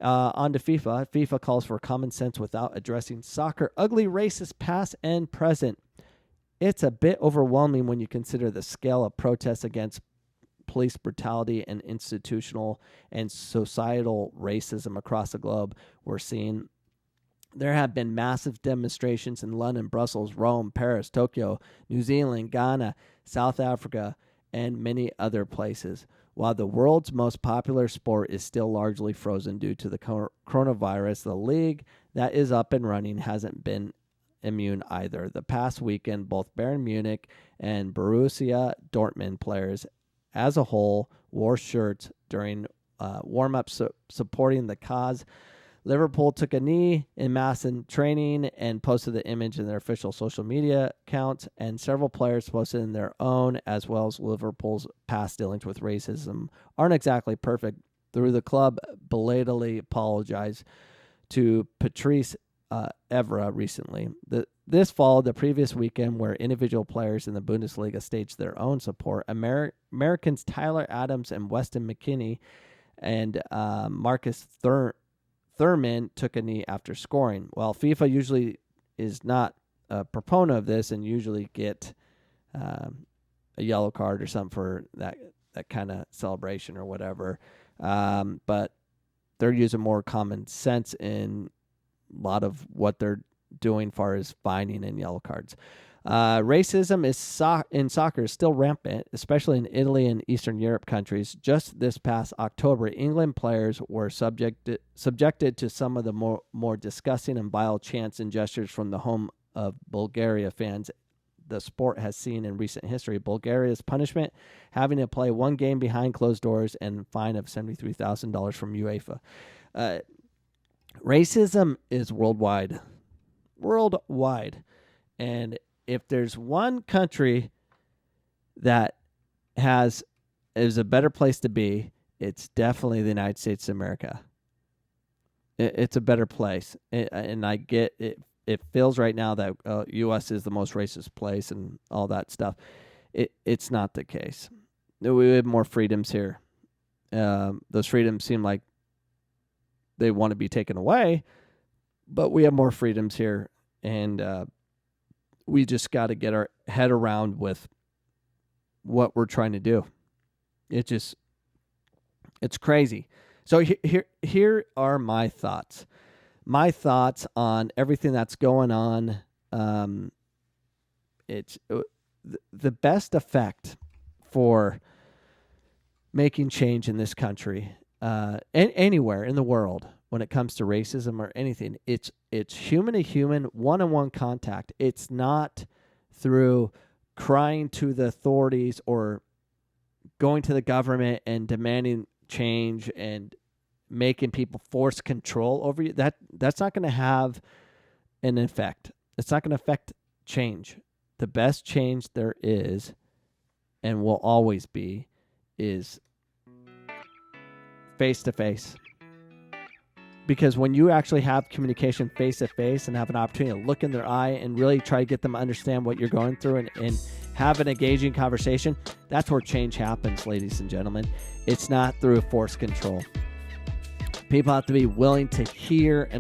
On to FIFA. FIFA calls for common sense without addressing soccer ugly racist past and present. It's a bit overwhelming when you consider the scale of protests against police brutality and institutional and societal racism across the globe we're seeing. There have been massive demonstrations in London, Brussels, Rome, Paris, Tokyo, New Zealand, Ghana, South Africa, and many other places. While the world's most popular sport is still largely frozen due to the coronavirus, the league that is up and running hasn't been immune either. The past weekend, both Bayern Munich and Borussia Dortmund players as a whole wore shirts during warm-ups supporting the cause. Liverpool took a knee en masse in training and posted the image in their official social media accounts, and several players posted in their own, as well as Liverpool's past dealings with racism aren't exactly perfect. Through the club belatedly apologized to Patrice Evra recently. This followed the previous weekend where individual players in the Bundesliga staged their own support. Americans Tyler Adams and Weston McKennie and Marcus Thurman took a knee after scoring. While FIFA usually is not a proponent of this and usually get a yellow card or something for that kind of celebration or whatever, but they're using more common sense in a lot of what they're doing as far as finding and yellow cards. Racism in soccer is still rampant, especially in Italy and Eastern Europe countries. Just this past October, England players were subjected to some of the more disgusting and vile chants and gestures from the home of Bulgaria fans the sport has seen in recent history. Bulgaria's punishment, having to play one game behind closed doors and a fine of $73,000 from UEFA. Racism is worldwide. And if there's one country that is a better place to be, it's definitely the United States of America. It's a better place. And I get it. It feels right now that U.S. is the most racist place and all that stuff. It's not the case. We have more freedoms here. Those freedoms seem like they want to be taken away, but we have more freedoms here, and we just got to get our head around with what we're trying to do. It's crazy. So here are my thoughts. My thoughts on everything that's going on. It's the best effect for making change in this country, and anywhere in the world when it comes to racism or anything. It's human to human, one-on-one contact. It's not through crying to the authorities or going to the government and demanding change and making people force control over you. That's not going to have an effect. It's not going to affect change. The best change there is and will always be is face-to-face. Because when you actually have communication face-to-face and have an opportunity to look in their eye and really try to get them to understand what you're going through and have an engaging conversation, that's where change happens, ladies and gentlemen. It's not through force control. People have to be willing to hear and